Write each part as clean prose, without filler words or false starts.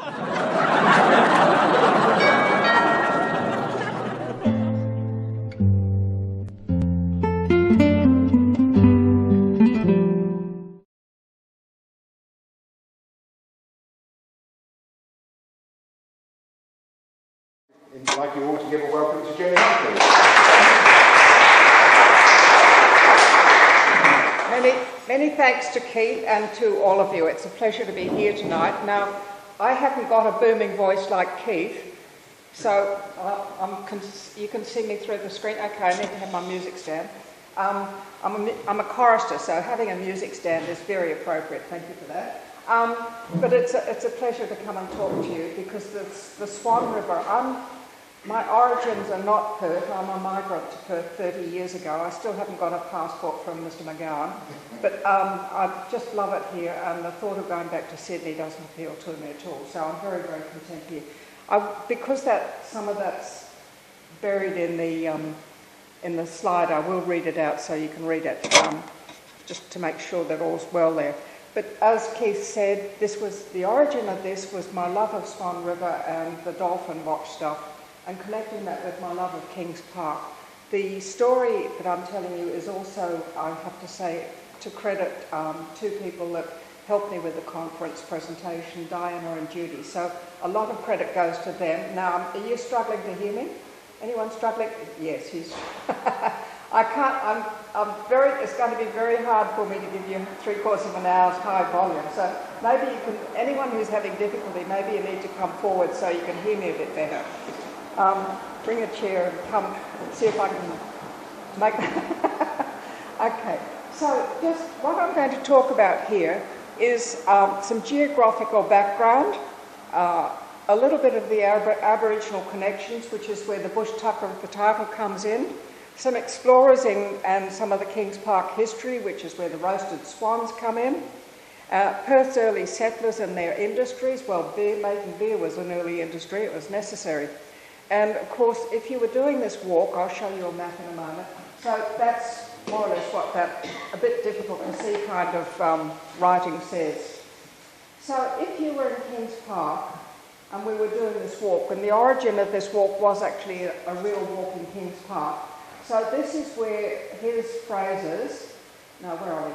I'd like you all to give a welcome to Jenny, please. Many thanks to Keith and to all of you. It's a pleasure to be here tonight. Now, I haven't got a booming voice like Keith, so you can see me through the screen. Okay, I need to have my music stand. I'm a chorister, so having a music stand is very appropriate. Thank you for that. But it's a pleasure to come and talk to you because the Swan River. My origins are not Perth. I'm a migrant to Perth 30 years ago. I still haven't got a passport from Mr. McGowan, but I just love it here, and the thought of going back to Sydney doesn't appeal to me at all. So I'm very, very content here. Because some of that's buried in the slide, I will read it out so you can read it, just to make sure that all's well there. But as Keith said, the origin of this was my love of Swan River and the dolphin watch stuff, and connecting that with my love of Kings Park. The story that I'm telling you is also, I have to say, to credit two people that helped me with the conference presentation, Diana and Judy. So a lot of credit goes to them. Now, are you struggling to hear me? Anyone struggling? Yes, I can't, it's going to be very hard for me to give you 3/4 of an hour's high volume. So maybe anyone who's having difficulty, maybe you need to come forward so you can hear me a bit better. Bring a chair and come see if I can make that. Okay, so just what I'm going to talk about here is some geographical background, a little bit of the Aboriginal connections, which is where the bush tucker of the title comes in, some explorers and some of the Kings Park history, which is where the roasted swans come in, Perth's early settlers and their industries. Well, making beer was an early industry, it was necessary. And of course, if you were doing this walk, I'll show you a map in a moment. So that's more or less what that a bit difficult to see kind of writing says. So if you were in Kings Park and we were doing this walk, and the origin of this walk was actually a real walk in Kings Park. So this is where his Fraser's, now where are we?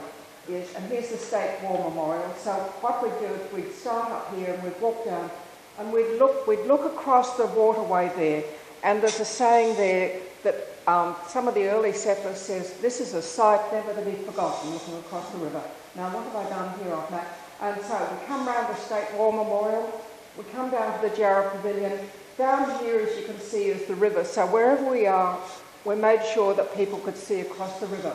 Yes, and here's the State War Memorial. So what we'd do is we'd start up here and we'd walk down and we'd look across the waterway there, and there's a saying there that some of the early settlers says, this is a sight never to be forgotten, looking across the river. Now what have I done here on that? And so we come round the State War Memorial, we come down to the Jarrah Pavilion. Down here, as you can see, is the river. So wherever we are, we made sure that people could see across the river.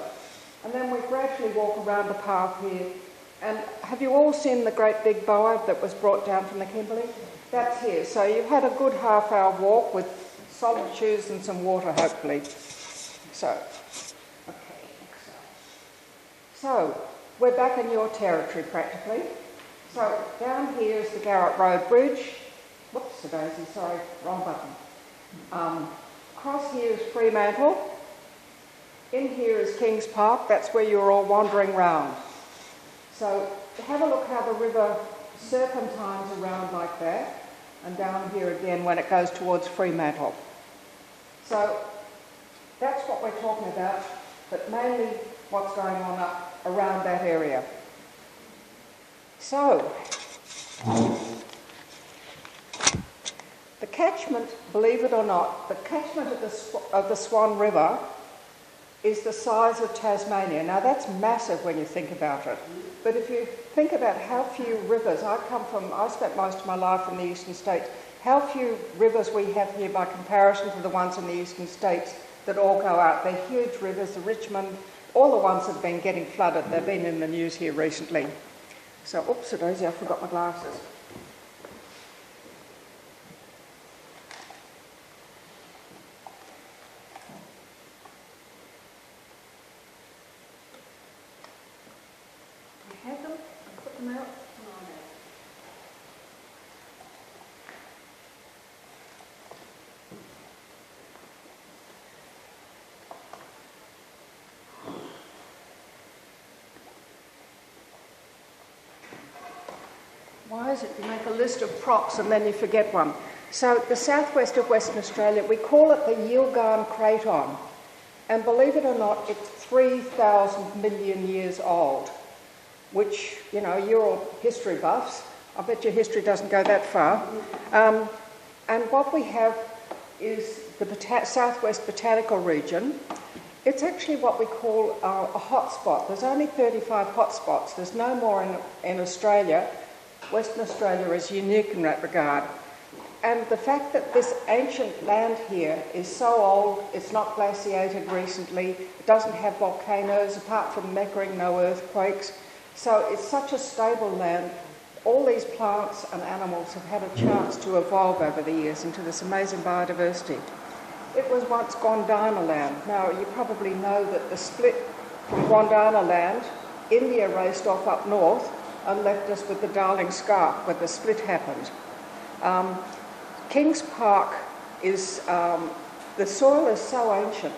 And then we gradually walk around the path here. And have you all seen the great big boa that was brought down from the Kimberley? That's here. So you've had a good half-hour walk with solid shoes and some water, hopefully. So, okay, so we're back in your territory practically. So down here is the Garrett Road Bridge. Whoops, a daisy, sorry, wrong button. Across here is Fremantle. In here is Kings Park. That's where you're all wandering round. So have a look how the river serpentines around like that, and down here again when it goes towards Fremantle. So that's what we're talking about, but mainly what's going on up around that area. So the catchment, believe it or not, the catchment of the Swan River is the size of Tasmania. Now that's massive when you think about it. But if you think about how few rivers, I spent most of my life in the eastern states, how few rivers we have here by comparison to the ones in the eastern states that all go out. They're huge rivers, the Richmond, all the ones that have been getting flooded. They've been in the news here recently. So, oops-a-daisy, I forgot my glasses. I had them, I put them out. Why has it? You make a list of props and then you forget one. So the southwest of Western Australia, we call it the Yilgarn Craton. And believe it or not, it's 3,000 million years old, which, you know, you're all history buffs. I bet your history doesn't go that far. And what we have is the southwest botanical region. It's actually what we call a hotspot. There's only 35 hotspots. There's no more in Australia. Western Australia is unique in that regard. And the fact that this ancient land here is so old, it's not glaciated recently, it doesn't have volcanoes, apart from Meckering, no earthquakes. So it's such a stable land. All these plants and animals have had a chance to evolve over the years into this amazing biodiversity. It was once Gondwana land. Now, you probably know that the split from Gondwana land, India raced off up north and left us with the Darling Scarp where the split happened. Kings Park is, the soil is so ancient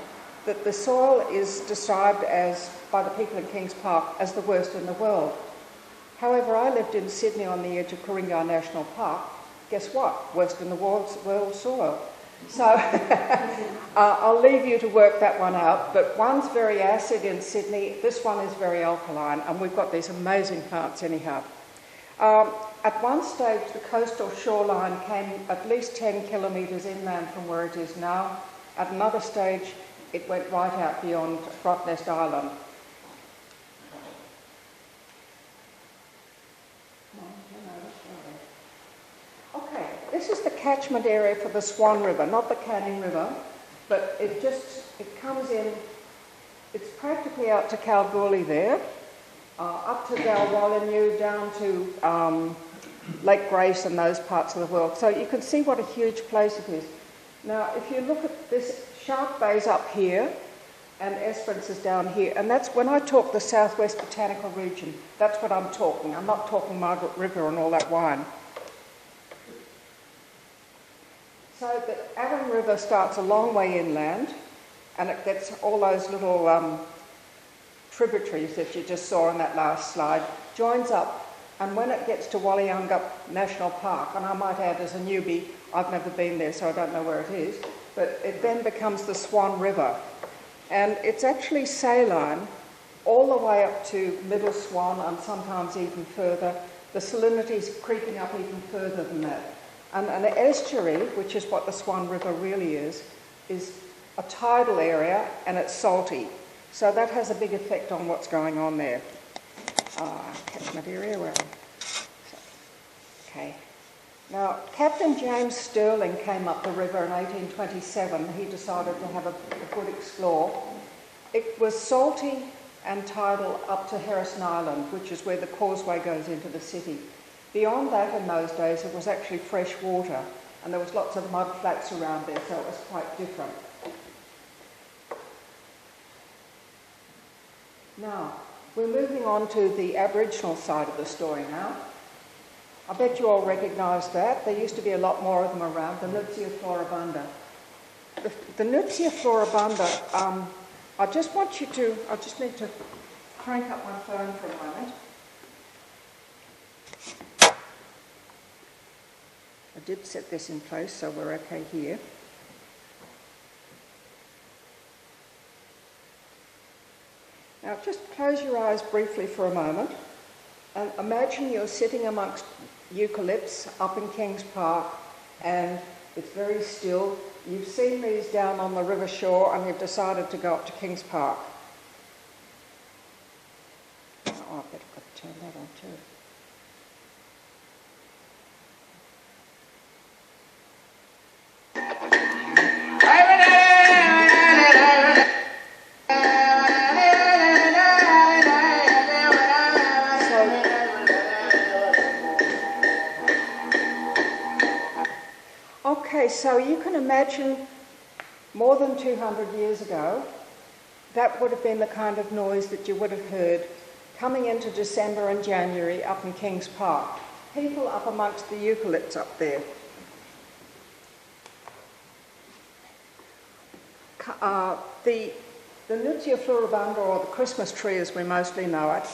that the soil is described as, by the people in Kings Park, as the worst in the world. However, I lived in Sydney on the edge of Ku-ring-gai National Park. Guess what? Worst in the world soil. So I'll leave you to work that one out, but one's very acid in Sydney, this one is very alkaline, and we've got these amazing plants anyhow. At one stage, the coastal shoreline came at least 10 kilometres inland from where it is now. At another stage, it went right out beyond Rottnest Island. Okay, this is the catchment area for the Swan River, not the Canning River, but it comes in, it's practically out to Kalgoorlie there, up to Dalwallinu, down to Lake Grace and those parts of the world. So you can see what a huge place it is. Now, if you look at this, Shark Bay's up here, and Esperance is down here, and that's when I talk the Southwest Botanical Region, that's what I'm talking. I'm not talking Margaret River and all that wine. So the Avon River starts a long way inland, and it gets all those little tributaries that you just saw in that last slide, joins up, and when it gets to Wallyungup National Park, and I might add as a newbie, I've never been there so I don't know where it is, but it then becomes the Swan River. And it's actually saline all the way up to Middle Swan and sometimes even further. The salinity's creeping up even further than that. And an estuary, which is what the Swan River really is a tidal area and it's salty. So that has a big effect on what's going on there. Catchment area, where? Okay. Now, Captain James Stirling came up the river in 1827. He decided to have a good explore. It was salty and tidal up to Harrison Island, which is where the causeway goes into the city. Beyond that, in those days, it was actually fresh water, and there was lots of mud flats around there, so it was quite different. Now, we're moving on to the Aboriginal side of the story now. I bet you all recognise that. There used to be a lot more of them around, the Nutsia floribunda. The Nutsia floribunda, I just need to crank up my phone for a moment. I did set this in place, so we're okay here. Now, just close your eyes briefly for a moment and imagine you're sitting amongst eucalypts up in Kings Park and it's very still. You've seen these down on the river shore and you've decided to go up to Kings Park. Oh, I better turn that on too. So you can imagine more than 200 years ago, that would have been the kind of noise that you would have heard coming into December and January up in Kings Park. People up amongst the eucalypts up there. The Nutsia floribunda, or the Christmas tree as we mostly know it,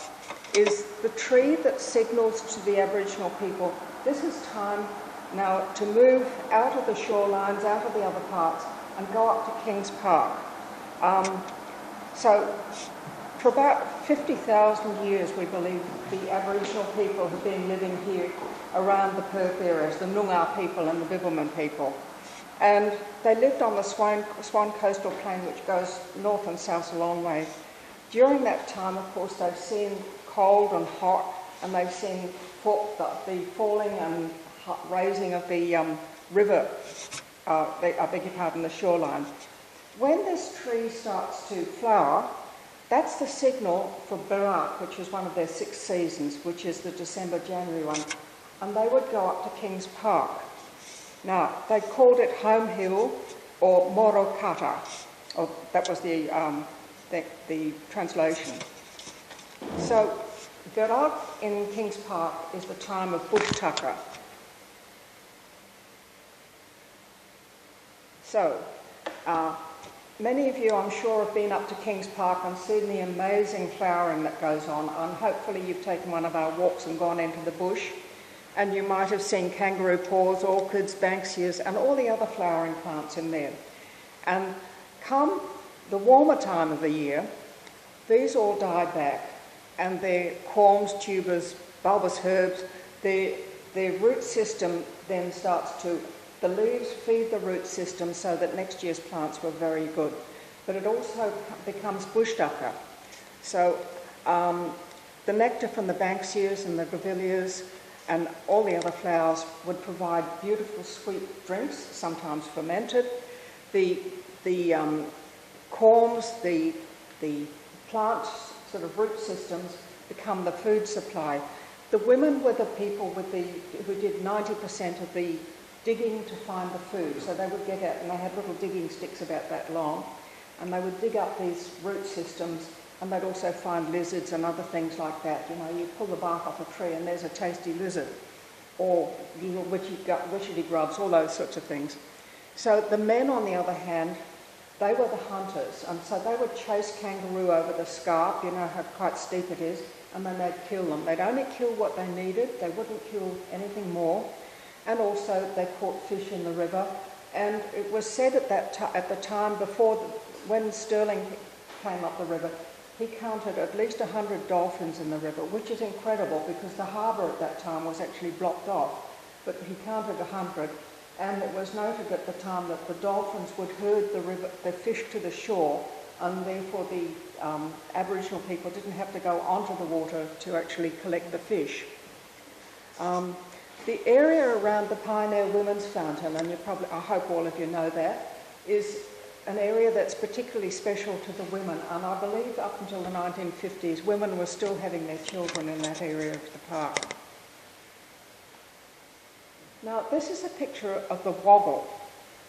is the tree that signals to the Aboriginal people this is time now to move out of the shorelines, out of the other parts, and go up to Kings Park. So for about 50,000 years, we believe the Aboriginal people have been living here around the Perth areas, the Noongar people and the Bibbulmun people. And they lived on the Swan coastal plain, which goes north and south a long way. During that time, of course, they've seen cold and hot, and they've seen the falling and raising of the river, I beg your pardon, the shoreline. When this tree starts to flower, that's the signal for Barak, which is one of their 6 seasons, which is the December-January one. And they would go up to Kings Park. Now, they called it Home Hill or Morokata, or that was the translation. So, Barak in Kings Park is the time of bush tucker. So, many of you, I'm sure, have been up to Kings Park and seen the amazing flowering that goes on, and hopefully you've taken one of our walks and gone into the bush, and you might have seen kangaroo paws, orchids, banksias, and all the other flowering plants in there. And come the warmer time of the year, these all die back, and their corms, tubers, bulbous herbs, their root system then starts to, the leaves feed the root system so that next year's plants were very good. But it also becomes bush tucker. So the nectar from the banksias and the grevilleas and all the other flowers would provide beautiful sweet drinks, sometimes fermented. The corms, the plant sort of root systems become the food supply. The women were the people who did 90% of the digging to find the food. So they would get out, and they had little digging sticks about that long, and they would dig up these root systems, and they'd also find lizards and other things like that. You know, you pull the bark off a tree and there's a tasty lizard, or little witchetty grubs, all those sorts of things. So the men, on the other hand, they were the hunters, and so they would chase kangaroo over the scarp, you know how quite steep it is, and then they'd kill them. They'd only kill what they needed, they wouldn't kill anything more, and also they caught fish in the river. And it was said at the time before, when Stirling came up the river, he counted at least 100 dolphins in the river, which is incredible because the harbour at that time was actually blocked off, but he counted 100. And it was noted at the time that the dolphins would herd the fish to the shore, and therefore the Aboriginal people didn't have to go onto the water to actually collect the fish. The area around the Pioneer Women's Fountain, and I hope all of you know that, is an area that's particularly special to the women, and I believe up until the 1950s women were still having their children in that area of the park. Now, this is a picture of the Woggle.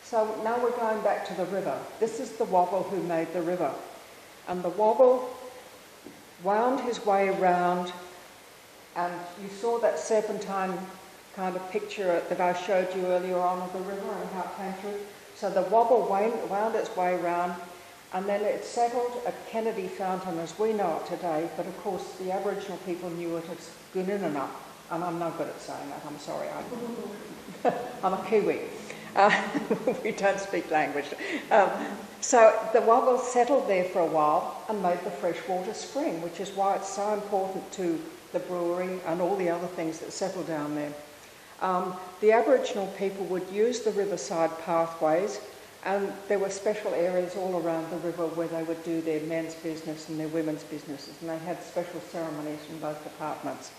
So now we're going back to the river. This is the Woggle who made the river. And the Woggle wound his way around, and you saw that serpentine kind of picture that I showed you earlier on of the river and how it came through. So the Woggle wound its way around, and then it settled at Kennedy Fountain as we know it today, but of course the Aboriginal people knew it as Gununana. And I'm no good at saying that, I'm sorry. I'm a Kiwi. We don't speak language. So the Woggle settled there for a while and made the freshwater spring, which is why it's so important to the brewery and all the other things that settle down there. The Aboriginal people would use the riverside pathways, and there were special areas all around the river where they would do their men's business and their women's businesses, and they had special ceremonies in both departments.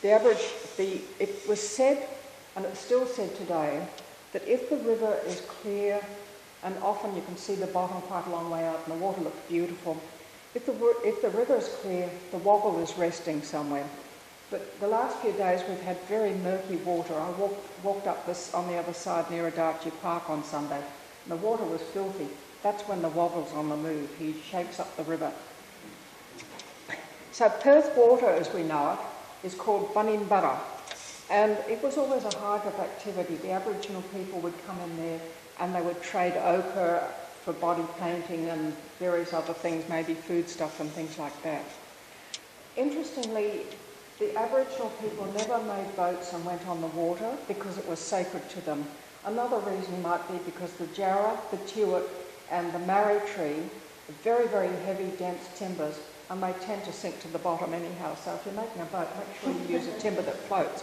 It was said, and it's still said today, that if the river is clear, and often you can see the bottom quite a long way out and the water looks beautiful, if the river is clear, the Woggle is resting somewhere. But the last few days we've had very murky water. I walked up this on the other side near Adachi Park on Sunday, and the water was filthy. That's when the Woggle's on the move. He shakes up the river. So Perth water, as we know it, is called Buninbara, and it was always a hive of activity. The Aboriginal people would come in there and they would trade ochre for body painting and various other things, maybe food stuff and things like that. Interestingly, The Aboriginal people never made boats and went on the water because it was sacred to them. Another reason might be because the jarrah, the tuart and the marri tree are very, very heavy, dense timbers, and they tend to sink to the bottom anyhow. So if you're making a boat, make sure you use a timber that floats.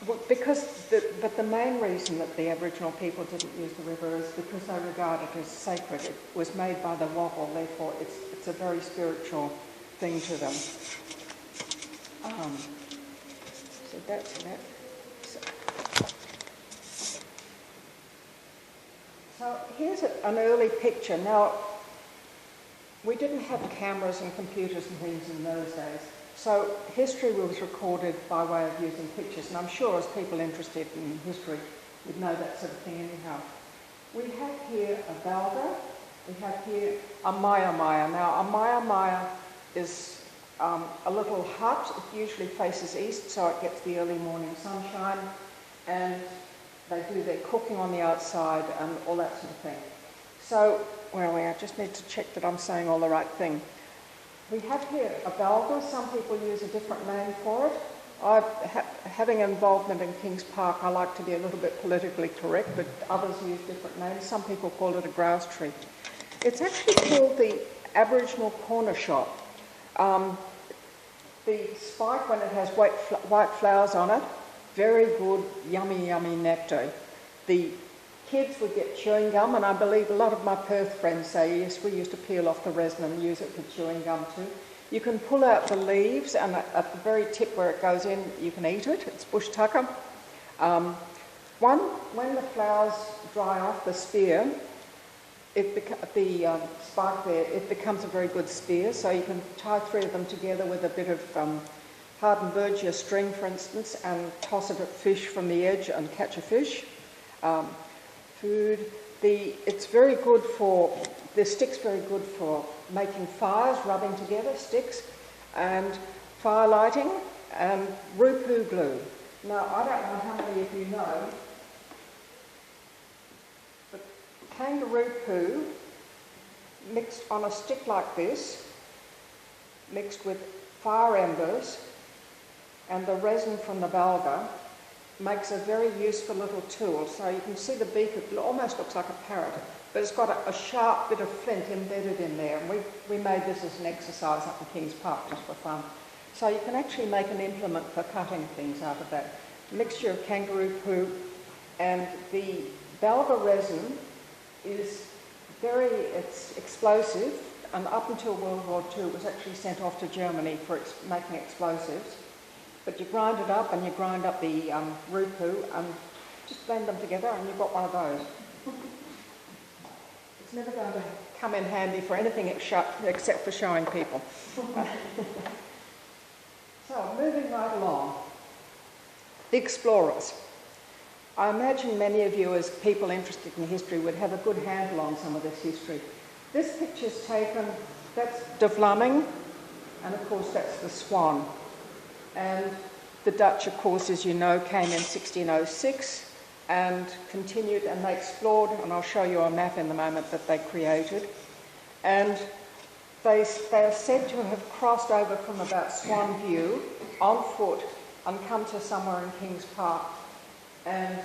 But the main reason that the Aboriginal people didn't use the river is because they regard it as sacred. It was made by the wobble, therefore it's a very spiritual thing to them. So that's that. So here's an early picture. Now, we didn't have cameras and computers and things in those days, so history was recorded by way of using pictures, and I'm sure as people interested in history would know that sort of thing anyhow. We have here a balga, we have here a maya maya. Now, a maya maya is a little hut. It usually faces east, so it gets the early morning sunshine, and they do their cooking on the outside and all that sort of thing. So, where are we? I just need to check that I'm saying all the right thing. We have here a balga. Some people use a different name for it. Having involvement in Kings Park, I like to be a little bit politically correct, but others use different names. Some people call it a grouse tree. It's actually called the Aboriginal corner shop. The spike, when it has white flowers on it, very good, yummy, yummy nectar. The kids would get chewing gum, and I believe a lot of my Perth friends say, yes, we used to peel off the resin and use it for chewing gum too. You can pull out the leaves, and at the very tip where it goes in, you can eat it. It's bush tucker. When the flowers dry off the spear, the spike there, it becomes a very good spear, so you can tie 3 of them together with a bit of hardened Bergia string, for instance, and toss it at fish from the edge and catch a fish. Food. It's very good for, the stick's very good for making fires, rubbing together sticks, and fire lighting, and rupu glue. Now, I don't know how many of you know, but kangaroo poo mixed on a stick like this, mixed with fire embers and the resin from the balga, makes a very useful little tool. So you can see the beak, it almost looks like a parrot, but it's got a sharp bit of flint embedded in there. And we made this as an exercise up in Kings Park just for fun. So you can actually make an implement for cutting things out of that. Mixture of kangaroo poo, and the balga resin is it's explosive, and up until World War II it was actually sent off to Germany for making explosives. But you grind it up, and you grind up the rupu and just blend them together, and you've got one of those. It's never going to come in handy for anything except for showing people. So, moving right along. The explorers. I imagine many of you, as people interested in history, would have a good handle on some of this history. This picture's taken, that's de Vlaming, and of course that's the Swan. And the Dutch, of course, as you know, came in 1606 and continued, and they explored, and I'll show you a map in the moment that they created. And they are said to have crossed over from about Swan View on foot and come to somewhere in Kings Park. And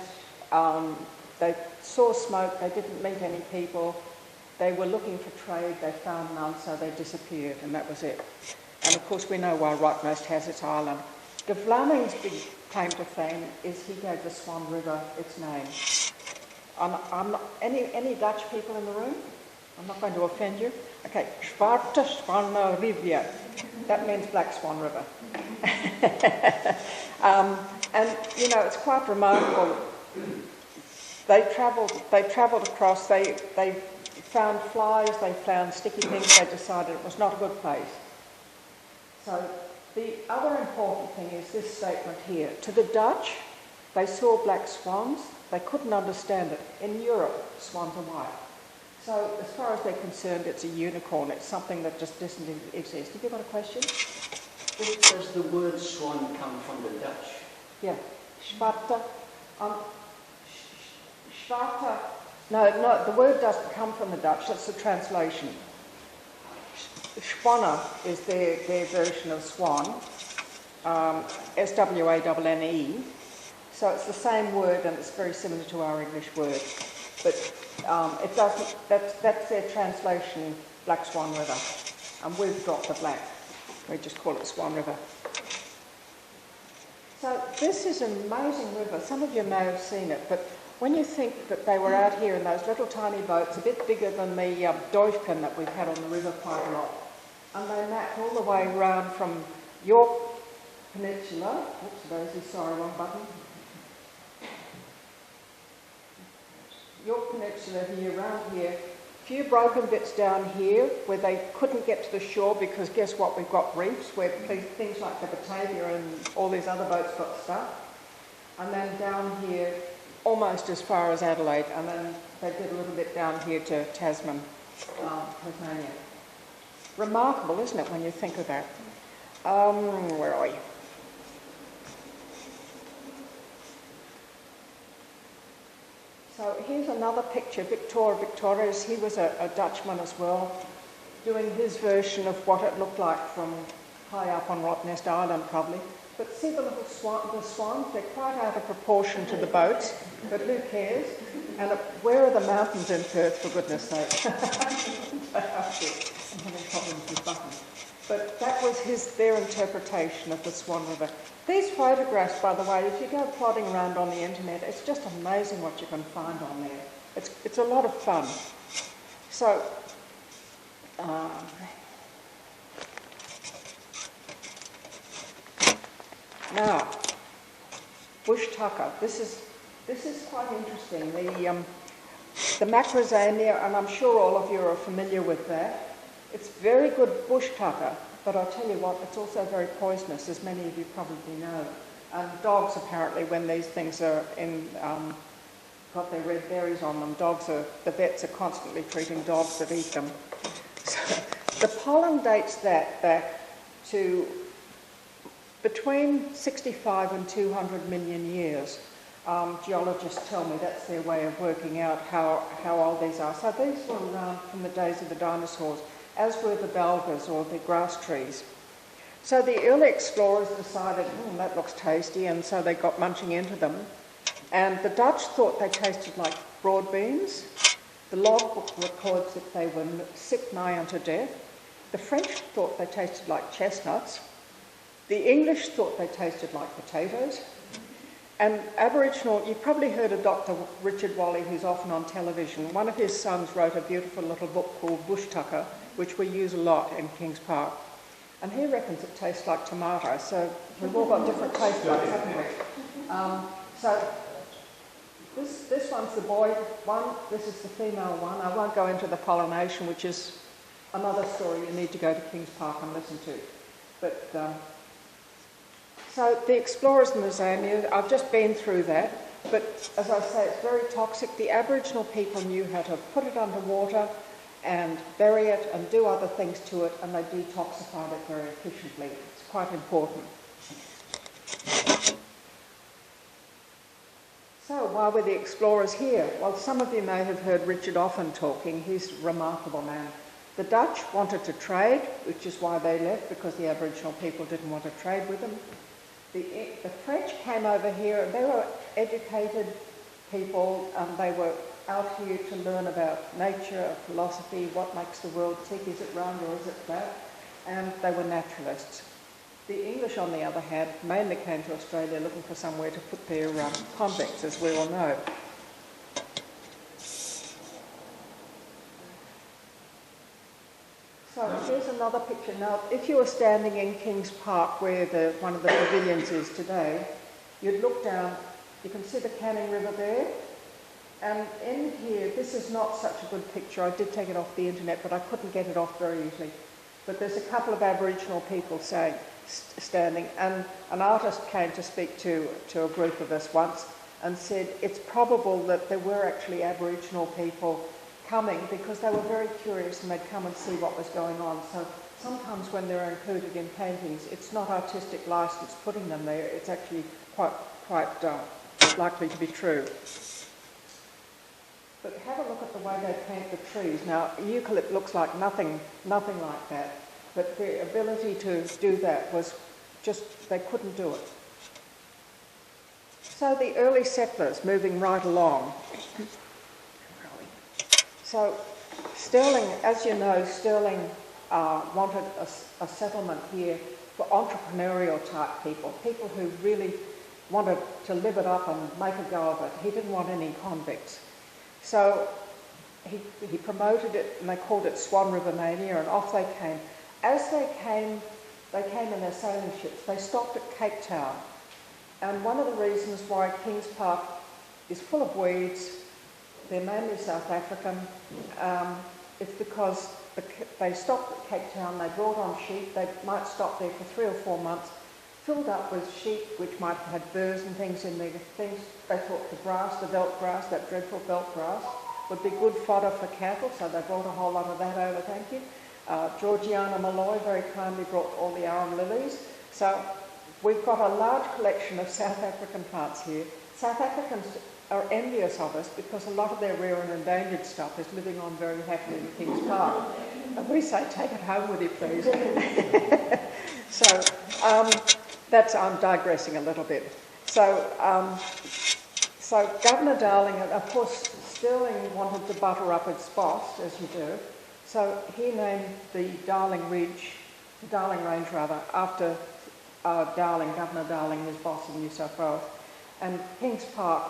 they saw smoke, they didn't meet any people, they were looking for trade, they found none, so they disappeared, and that was it. And of course we know why rightmost has its island. De Vlaming's big claim to fame is he gave the Swan River its name. I'm not, any Dutch people in the room? I'm not going to offend you. Okay, Zwarte Swan Rivier. That means Black Swan River. And you know, it's quite remarkable. They travelled across, they found flies, they found sticky things, they decided it was not a good place. So the other important thing is this statement here. To the Dutch, they saw black swans, they couldn't understand it. In Europe, swans are white. So as far as they're concerned, it's a unicorn, it's something that just doesn't exist. Have you got a question? Does the word swan come from the Dutch? Yeah, Zwarte. No, the word doesn't come from the Dutch, that's the translation. Swanner is their version of swan, S-W-A-N-N-E. So it's the same word and it's very similar to our English word. But it doesn't, that's their translation, Black Swan River. And we've dropped the black. We just call it Swan River. So this is an amazing river. Some of you may have seen it, but when you think that they were out here in those little tiny boats, a bit bigger than the Doifkin that we've had on the river quite a lot, and they mapped all the way around from York Peninsula, oops, Rosie, sorry, wrong button, York Peninsula here, around here, a few broken bits down here where they couldn't get to the shore because guess what, we've got reefs where things like the Batavia and all these other boats got stuck. And then down here, almost as far as Adelaide, and then they did a little bit down here to Tasmania. Remarkable, isn't it, when you think of that? Where are we? So here's another picture, Victor Victorius. He was a Dutchman as well, doing his version of what it looked like from high up on Rottnest Island, probably. But see the little swans, they're quite out of proportion to the boats, but who cares? And where are the mountains in Perth, for goodness sake? I'm having problems with buttons. But that was their interpretation of the Swan River. These photographs, by the way, if you go plodding around on the internet, it's just amazing what you can find on there. It's a lot of fun. So, now, bush tucker. This is quite interesting. The macrozania, and I'm sure all of you are familiar with that. It's very good bush tucker, but I'll tell you what, it's also very poisonous, as many of you probably know. And dogs, apparently, when these things are got their red berries on them, the vets are constantly treating dogs that eat them. So the pollen dates that back to between 65 and 200 million years. Geologists tell me that's their way of working out how old these are. So these were around from the days of the dinosaurs, as were the balgas or the grass trees. So the early explorers decided, that looks tasty, and so they got munching into them. And the Dutch thought they tasted like broad beans. The logbook records that they were sick nigh unto death. The French thought they tasted like chestnuts. The English thought they tasted like potatoes. And Aboriginal, you've probably heard of Dr. Richard Wally, who's often on television. One of his sons wrote a beautiful little book called Bush Tucker, which we use a lot in Kings Park. And he reckons it tastes like tomato, so we've all got different taste buds, haven't we? So this one's the boy one, this is the female one. I won't go into the pollination, which is another story you need to go to Kings Park and listen to. But so the explorers in the Zambia, I've just been through that, but as I say, it's very toxic. The Aboriginal people knew how to put it underwater and bury it and do other things to it, and they detoxified it very efficiently. It's quite important. So why were the explorers here? Well, some of you may have heard Richard Offen talking. He's a remarkable man. The Dutch wanted to trade, which is why they left, because the Aboriginal people didn't want to trade with them. The French came over here, and they were educated people, and they were out here to learn about nature, philosophy, what makes the world tick, is it round or is it flat, and they were naturalists. The English, on the other hand, mainly came to Australia looking for somewhere to put their convicts, as we all know. So here's another picture. Now, if you were standing in Kings Park, where one of the pavilions is today, you'd look down, you can see the Canning River there, and in here, this is not such a good picture. I did take it off the internet, but I couldn't get it off very easily. But there's a couple of Aboriginal people standing, and an artist came to speak to a group of us once and said it's probable that there were actually Aboriginal people coming because they were very curious and they'd come and see what was going on. So sometimes when they're included in paintings, it's not artistic license putting them there. It's actually quite likely to be true. But have a look at the way they paint the trees. Now, eucalypt looks like nothing like that. but the ability to do that was just, they couldn't do it. So the early settlers moving right along. So Stirling, as you know, Stirling wanted a settlement here for entrepreneurial type people, people who really wanted to live it up and make a go of it. He didn't want any convicts. So he promoted it, and they called it Swan River Mania, and off they came. As they came in their sailing ships. They stopped at Cape Town. And one of the reasons why Kings Park is full of weeds, they're mainly South African, it's because they stopped at Cape Town, they brought on sheep, they might stop there for 3 or 4 months, filled up with sheep which might have had burrs and things in there. Things they thought the grass, the veld grass, that dreadful veld grass, would be good fodder for cattle, so they brought a whole lot of that over, thank you. Georgiana Malloy very kindly brought all the arum lilies. So we've got a large collection of South African plants here. South Africans are envious of us because a lot of their rare and endangered stuff is living on very happily in Kings Park. And we say, take it home with you, please. I'm digressing a little bit. So Governor Darling, and of course Stirling wanted to butter up its boss, as you do. So he named the Darling Range after Governor Darling, his boss in New South Wales. And Kings Park,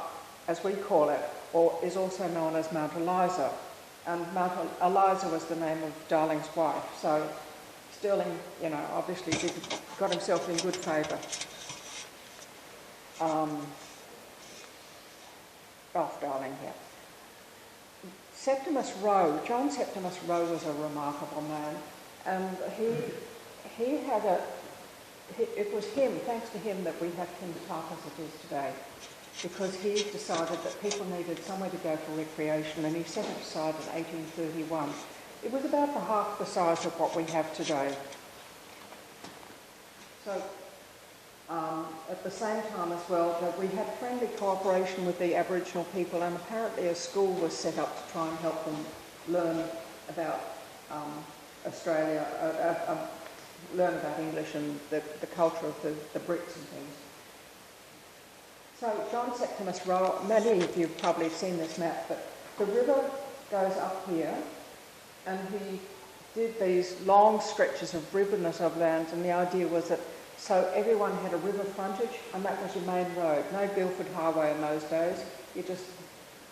as we call it, is also known as Mount Eliza. And Mount Eliza was the name of Darling's wife. So Stirling, obviously got himself in good favour. Ralph Darling here. Septimus Roe, John Septimus Roe was a remarkable man, and it was him, thanks to him, that we have Kings Park as it is today, because he decided that people needed somewhere to go for recreation, and he set it aside in 1831. It was about half the size of what we have today. So at the same time as well, that we had friendly cooperation with the Aboriginal people, and apparently a school was set up to try and help them learn about Australia, learn about English and the culture of the Brits and things. So John Septimus Roe, many of you have probably seen this map, but the river goes up here, and he did these long stretches of ribbonness of lands, and the idea was that so everyone had a river frontage, and that was your main road. No Guildford Highway in those days. You just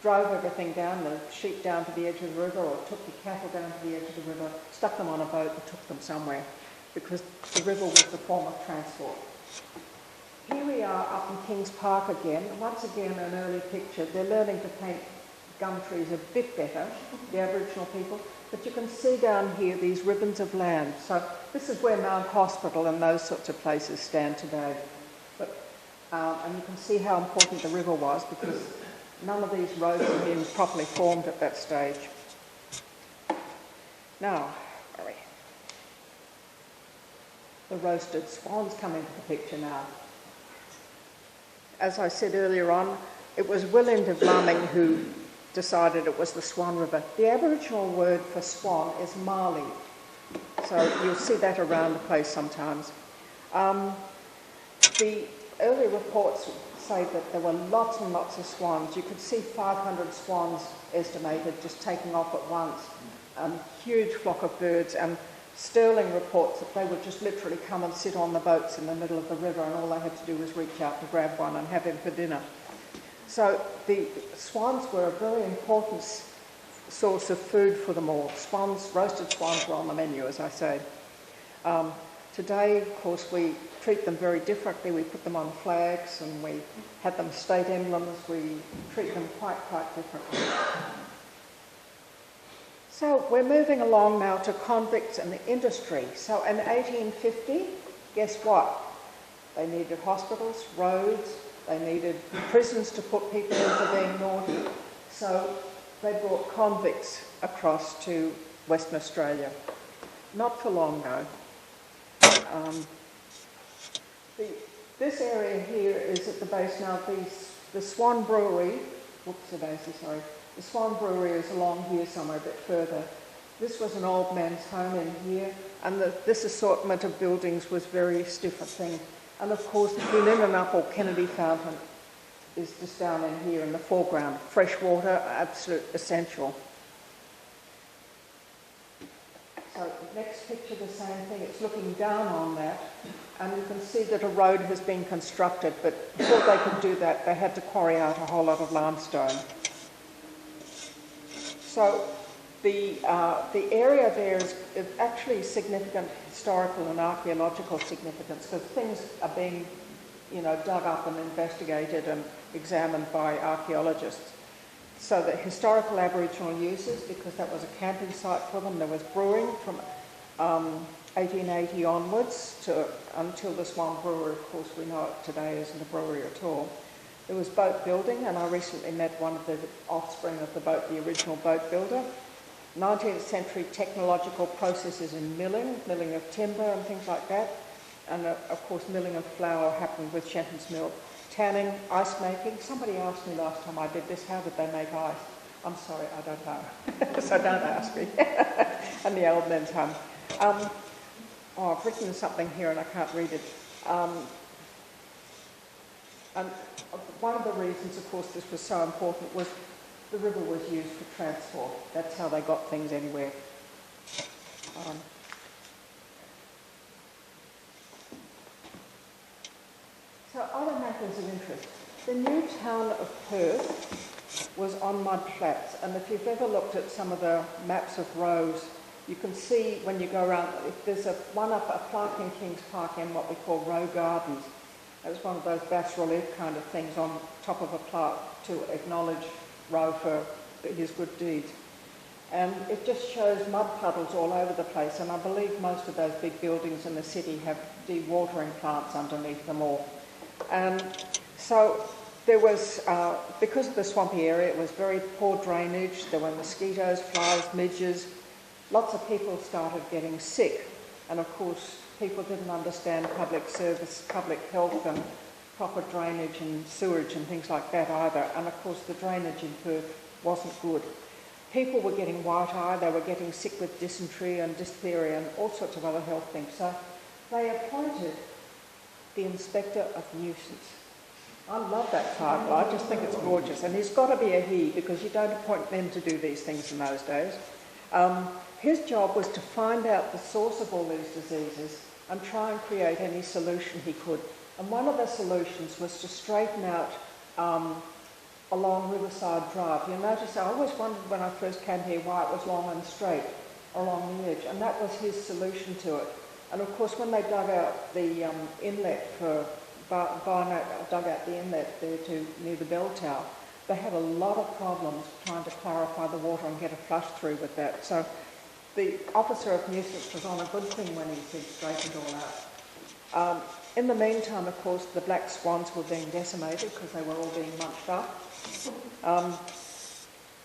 drove everything down, the sheep down to the edge of the river, or took your cattle down to the edge of the river, stuck them on a boat and took them somewhere, because the river was the form of transport. Here we are up in Kings Park again. Once again, an early picture. They're learning to paint gum trees a bit better, the Aboriginal people. But you can see down here these ribbons of land. So this is where Mount Hospital and those sorts of places stand today. And you can see how important the river was, because none of these roads had been properly formed at that stage. Now, the roasted swans come into the picture now. As I said earlier on, it was William de Vlaming who decided it was the Swan River. The Aboriginal word for swan is Mali, so you'll see that around the place sometimes. The early reports say that there were lots and lots of swans. You could see 500 swans estimated just taking off at once, huge flock of birds, and Stirling reports that they would just literally come and sit on the boats in the middle of the river, and all they had to do was reach out to grab one and have him for dinner. So the swans were a very important source of food for them all. Roasted swans were on the menu, as I say. Today, of course, we treat them very differently. We put them on flags and we had them state emblems. We treat them quite differently. So we're moving along now to convicts and the industry. So in 1850, guess what? They needed hospitals, roads, they needed prisons to put people in for being naughty. So they brought convicts across to Western Australia. Not for long though. This area here is at the base now. The Swan Brewery, the Swan Brewery is along here somewhere a bit further. This was an old man's home in here, and this assortment of buildings was various different things. And of course, the Buninanap or Kennedy Fountain is just down in here in the foreground. Fresh water, absolute essential. So the next picture, the same thing. It's looking down on that, and you can see that a road has been constructed, but before they could do that, they had to quarry out a whole lot of limestone. So the area there is actually significant historical and archaeological significance, because things are being, dug up and investigated and examined by archaeologists. So the historical Aboriginal uses, because that was a camping site for them. There was brewing from 1880 onwards until the Swan River. Of course, we know it today isn't a brewery at all. There was boat building, and I recently met one of the offspring of the boat, the original boat builder. 19th century technological processes in milling of timber and things like that. And of course, milling of flour happened with Shenton's Mill. Tanning, ice making. Somebody asked me last time I did this, how did they make ice? I'm sorry, I don't know. So don't ask me. And the old men's home. I've written something here and I can't read it. And one of the reasons, of course, this was so important was the river was used for transport. That's how they got things anywhere. So other matters of interest. The new town of Perth was on mud flats, and if you've ever looked at some of the maps of rows, you can see when you go around, if there's a plaque in Kings Park in what we call Row Gardens. It was one of those bas-relief kind of things on top of a plaque to acknowledge Row for his good deeds. And it just shows mud puddles all over the place, and I believe most of those big buildings in the city have dewatering plants underneath them all. And so there was, because of the swampy area, it was very poor drainage. There were mosquitoes, flies, midges. Lots of people started getting sick. And of course, people didn't understand public service, public health and proper drainage and sewage and things like that either. And of course, the drainage in Perth wasn't good. People were getting white-eye, they were getting sick with dysentery and diphtheria and all sorts of other health things. So they appointed the Inspector of Nuisance. I love that title. I just think it's gorgeous. And he's got to be a he, because you don't appoint men to do these things in those days. His job was to find out the source of all these diseases and try and create any solution he could. And one of the solutions was to straighten out along Riverside Drive. You notice, I always wondered when I first came here why it was long and straight along the edge, and that was his solution to it. And of course, when they dug out the inlet for Barnett, dug out the inlet there near the bell tower, they had a lot of problems trying to clarify the water and get a flush through with that. So the officer of nuisance was on a good thing when he said straighten it all out. In the meantime, of course, the black swans were being decimated because they were all being munched up.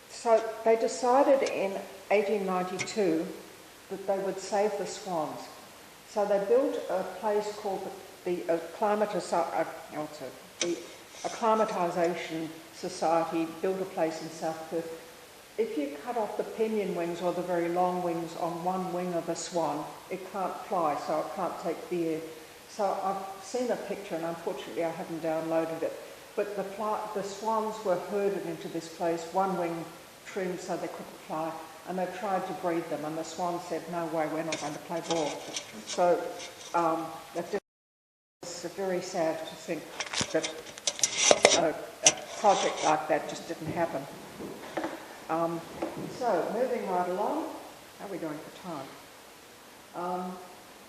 So they decided in 1892 that they would save the swans. So they built a place called the Acclimatisation Society, built a place in South Perth. If you cut off the pinion wings or the very long wings on one wing of a swan, it can't fly, so it can't take the air. So I've seen a picture, and unfortunately I haven't downloaded it, but the swans were herded into this place, one wing trimmed so they couldn't fly, and they tried to breed them, and the swans said, no way, we're not going to play ball. So it's very sad to think that a project like that just didn't happen. So moving right along, how are we doing for time?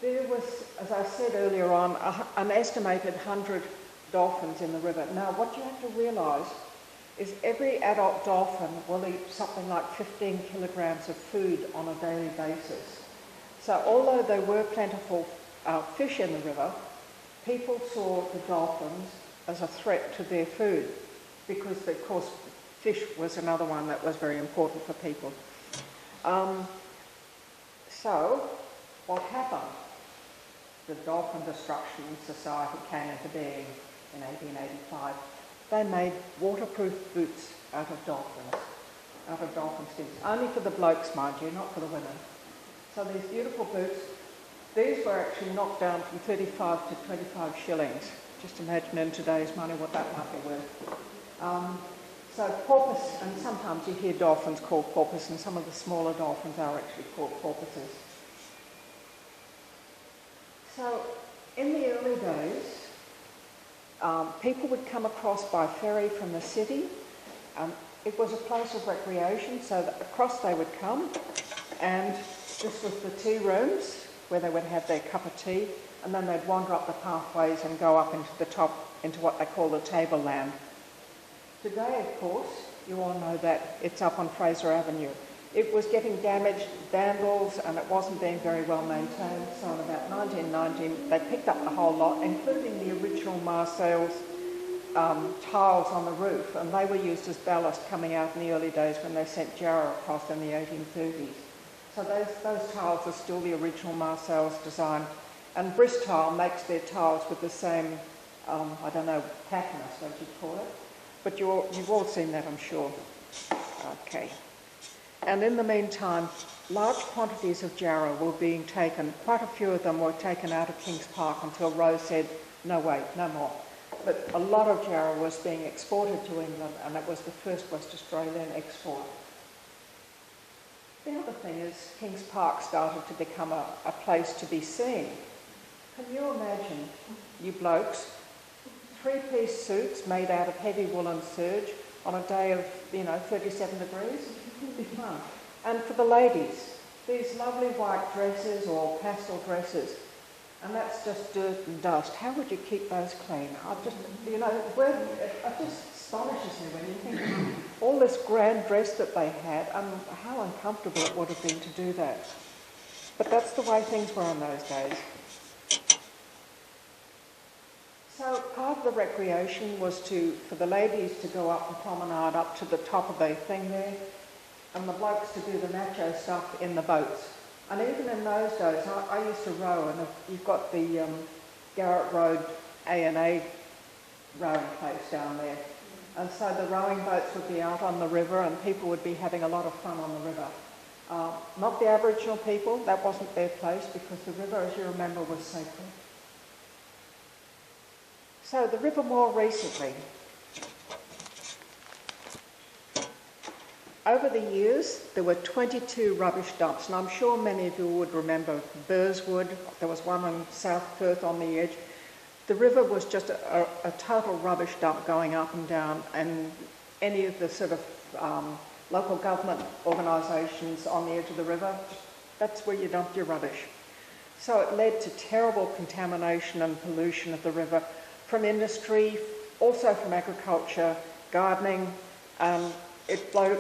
There was, as I said earlier on, an estimated 100 dolphins in the river. Now, what you have to realise is every adult dolphin will eat something like 15 kilograms of food on a daily basis. So although there were plentiful fish in the river, people saw the dolphins as a threat to their food, because, of course, fish was another one that was very important for people. So what happened? The Dolphin Destruction Society came into being in 1885. They made waterproof boots out of dolphins. out of dolphin skins. Only for the blokes, mind you, not for the women. So these beautiful boots, these were actually knocked down from 35 to 25 shillings. Just imagine in today's money what that might be worth. So porpoise, and sometimes you hear dolphins called porpoise, and some of the smaller dolphins are actually called porpoises. So in the early days, people would come across by ferry from the city. It was a place of recreation, so that across they would come, and this was the tea rooms where they would have their cup of tea, and then they'd wander up the pathways and go up into the top, into what they call the tableland. Today, of course, you all know that it's up on Fraser Avenue. It was getting damaged, vandals, and it wasn't being very well maintained. So in about 1919, they picked up the whole lot, including the original Marseille's tiles on the roof, and they were used as ballast coming out in the early days when they sent Jarrah across in the 1830s. So those tiles are still the original Marseille's design. And Bristol makes their tiles with the same, I don't know, pattern, I suppose you'd call it. But you've all seen that, I'm sure. Okay. And in the meantime, large quantities of Jarrah were being taken. Quite a few of them were taken out of Kings Park until Roe said, no, wait, no more. But a lot of Jarrah was being exported to England, and it was the first West Australian export. The other thing is Kings Park started to become a place to be seen. Can you imagine, you blokes, three-piece suits made out of heavy woolen serge on a day of, 37 degrees? It'd be fun. And for the ladies, these lovely white dresses or pastel dresses, and that's just dirt and dust. How would you keep those clean? It just astonishes me when you think all this grand dress that they had and how uncomfortable it would have been to do that. But that's the way things were in those days. So part of the recreation was for the ladies to go up and promenade up to the top of the thing there, and the blokes to do the macho stuff in the boats. And even in those days, I used to row, and you've got the Garrett Road A&A rowing place down there. And so the rowing boats would be out on the river, and people would be having a lot of fun on the river. Not the Aboriginal people, that wasn't their place, because the river, as you remember, was sacred. So the river more recently. Over the years, there were 22 rubbish dumps, and I'm sure many of you would remember Burswood. There was one in South Perth on the edge. The river was just a total rubbish dump going up and down, and any of the sort of local government organisations on the edge of the river, that's where you dumped your rubbish. So it led to terrible contamination and pollution of the river from industry, also from agriculture, gardening. I believe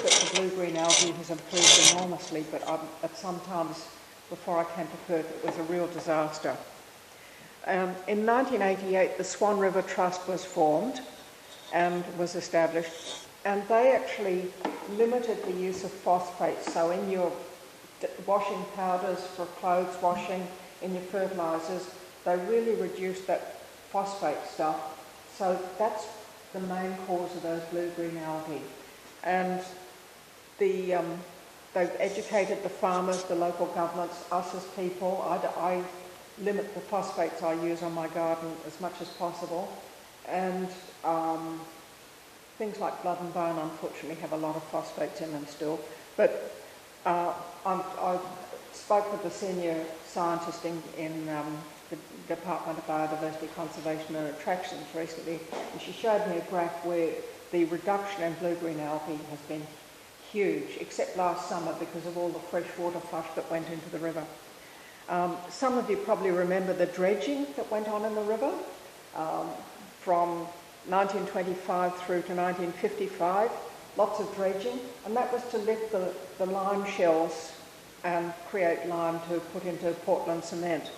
that the blue-green algae has improved enormously, but at some times before I came to Perth, it was a real disaster. In 1988, the Swan River Trust was formed and was established, and they actually limited the use of phosphates. So in your washing powders for clothes washing, in your fertilisers, they really reduced that phosphate stuff. So that's the main cause of those blue-green algae. And they've educated the farmers, the local governments, us as people. I limit the phosphates I use on my garden as much as possible. And things like blood and bone, unfortunately, have a lot of phosphates in them still. But I spoke with the senior scientist in the Department of Biodiversity, Conservation and Attractions recently, and she showed me a graph where the reduction in blue-green algae has been huge, except last summer because of all the fresh water flush that went into the river. Some of you probably remember the dredging that went on in the river from 1925 through to 1955, lots of dredging, and that was to lift the lime shells and create lime to put into Portland cement.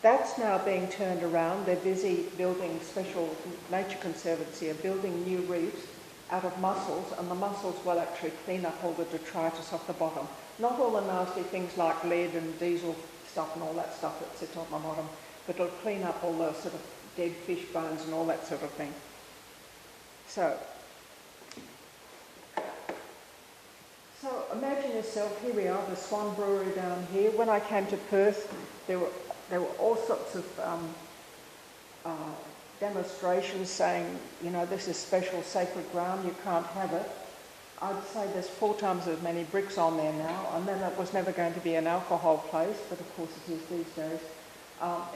That's now being turned around. They're busy building special nature conservancy, are building new reefs out of mussels, and the mussels will actually clean up all the detritus off the bottom. Not all the nasty things like lead and diesel stuff and all that stuff that sits on the bottom, but it'll clean up all the sort of dead fish bones and all that sort of thing. So, So imagine yourself, here we are, the Swan Brewery down here. When I came to Perth, there were all sorts of demonstrations saying, you know, this is special sacred ground, you can't have it. I'd say there's 4 times as many bricks on there now, and then it was never going to be an alcohol place, but of course it is these days.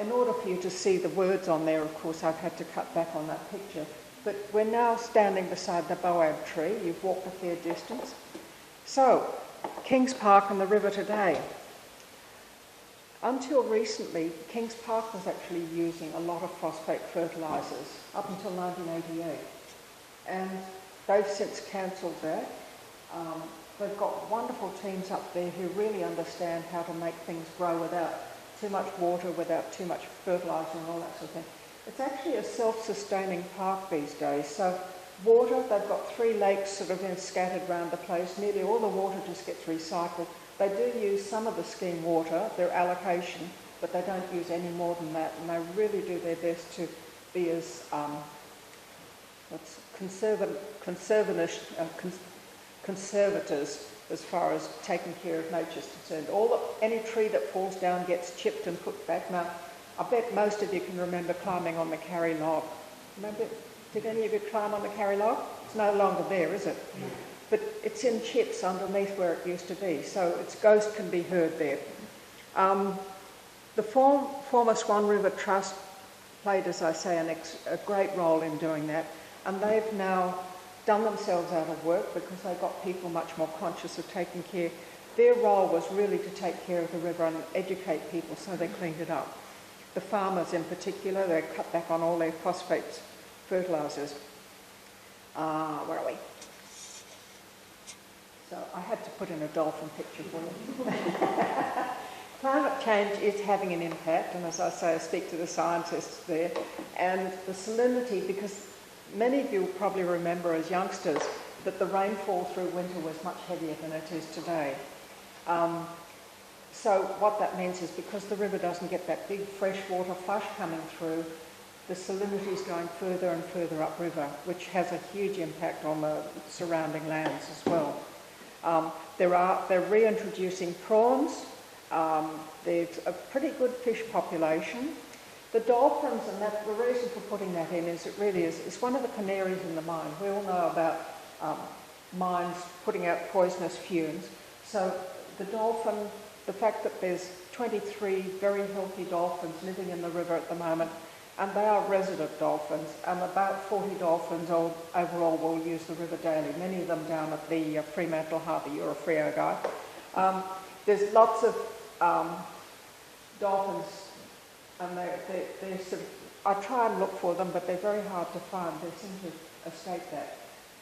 In order for you to see the words on there, of course, I've had to cut back on that picture. But we're now standing beside the Boab tree. You've walked a fair distance. So, Kings Park and the river today. Until recently, Kings Park was actually using a lot of phosphate fertilisers, up until 1988. And they've since cancelled that. They've got wonderful teams up there who really understand how to make things grow without too much water, without too much fertiliser and all that sort of thing. It's actually a self-sustaining park these days. So water, they've got 3 lakes sort of scattered around the place. Nearly all the water just gets recycled. They do use some of the scheme water, their allocation, but they don't use any more than that. And they really do their best to be as conservators as far as taking care of nature is concerned. Any tree that falls down gets chipped and put back. Now, I bet most of you can remember climbing on the Carry Log. Remember, did any of you climb on the Carry Log? It's no longer there, is it? No. But it's in chips underneath where it used to be, so its ghost can be heard there. The former Swan River Trust played, as I say, a great role in doing that, and they've now done themselves out of work because they got people much more conscious of taking care. Their role was really to take care of the river and educate people, so they cleaned it up. The farmers in particular, they cut back on all their phosphate fertilisers. Where are we? So I had to put in a dolphin picture for you. Climate change is having an impact, and as I say, I speak to the scientists there, and the salinity, because many of you will probably remember as youngsters that the rainfall through winter was much heavier than it is today. So what that means is because the river doesn't get that big freshwater flush coming through, the salinity is going further and further upriver, which has a huge impact on the surrounding lands as well. They're reintroducing prawns. There's a pretty good fish population. The dolphins, and the reason for putting that in is it really is, it's one of the canaries in the mine. We all know about mines putting out poisonous fumes. So the dolphin, the fact that there's 23 very healthy dolphins living in the river at the moment, and they are resident dolphins, and about 40 dolphins overall will use the river daily, many of them down at the Fremantle Harbour. You're a Freo guy. There's lots of dolphins, and they're sort of, I try and look for them, but they're very hard to find. They seem to escape that.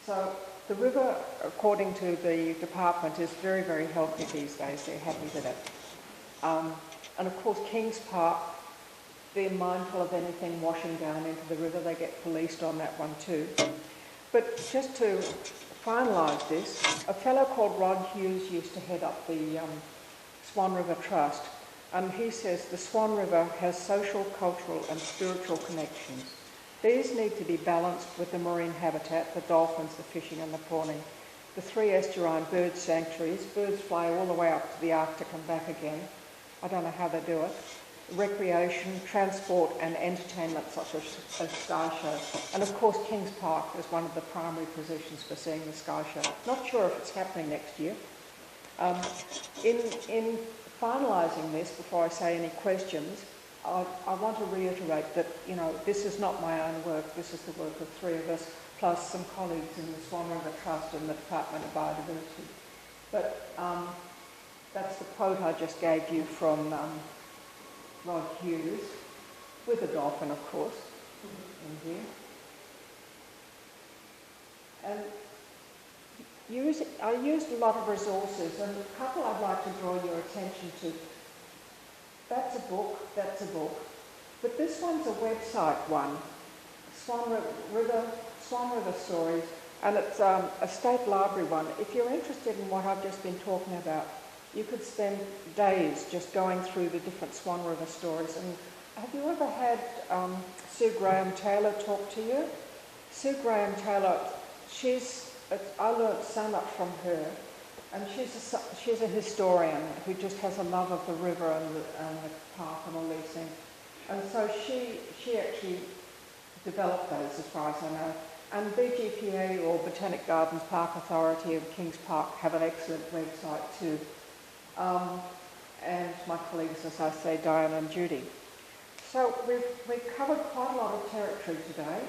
So the river, according to the department, is very, very healthy these days. They're happy with it. And of course, Kings Park, they're mindful of anything washing down into the river. They get policed on that one too. But just to finalise this, a fellow called Rod Hughes used to head up the Swan River Trust, and he says the Swan River has social, cultural and spiritual connections. These need to be balanced with the marine habitat, the dolphins, the fishing and the prawning. The 3 estuarine bird sanctuaries, birds fly all the way up to the Arctic and back again. I don't know how they do it. Recreation, transport and entertainment such as a sky show. And of course Kings Park is one of the primary positions for seeing the sky show. Not sure if it's happening next year. In finalising this, before I say any questions, I want to reiterate that, you know, this is not my own work. This is the work of 3 of us, plus some colleagues in the Swan River Trust and the Department of Biodiversity. But that's the quote I just gave you from Rod Hughes, with a dolphin, of course, in here. And I used a lot of resources, and a couple I'd like to draw your attention to. That's a book, but this one's a website one, Swan River Stories, and it's a state library one. If you're interested in what I've just been talking about, you could spend days just going through the different Swan River stories. And have you ever had Sue Graham-Taylor talk to you? Sue Graham-Taylor, I learnt so much from her. And she's a historian who just has a love of the river and the park and all these things. And so she actually developed those as far as I know. And BGPA, or Botanic Gardens Park Authority of Kings Park, have an excellent website too. And my colleagues, as I say, Diana and Judy. So we've covered quite a lot of territory today.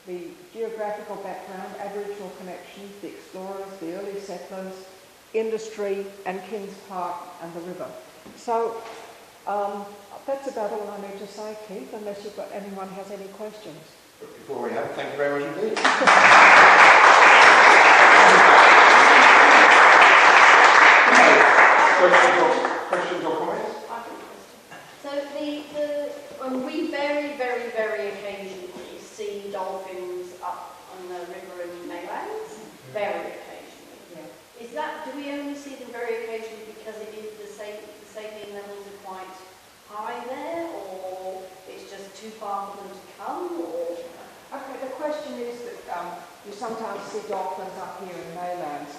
The geographical background, Aboriginal connections, the explorers, the early settlers, industry, and Kings Park and the river. So that's about all I need to say, Keith, unless anyone has any questions. But before we have, thank you very much indeed. Questions or comments? I have a question. So we very, very, very occasionally see dolphins up on the river in Maylands. Very occasionally. Yeah. Do we only see them very occasionally because it is the saline levels are quite high there, or it's just too far for them to come, or? Okay, the question is that you sometimes see dolphins up here in Maylands.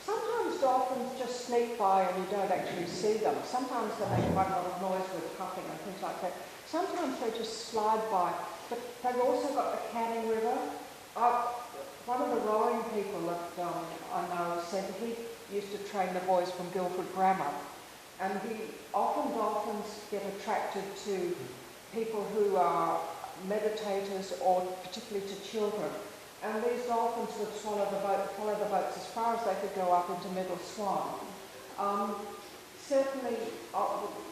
Sometimes dolphins just sneak by and you don't actually see them. Sometimes they make quite a lot of noise with puffing and things like that. Sometimes they just slide by. But they've also got the Canning River. One of the rowing people that I know said he used to train the boys from Guildford Grammar. And often dolphins get attracted to people who are meditators, or particularly to children. And these dolphins would follow the boats as far as they could go up into Middle Swan. Certainly,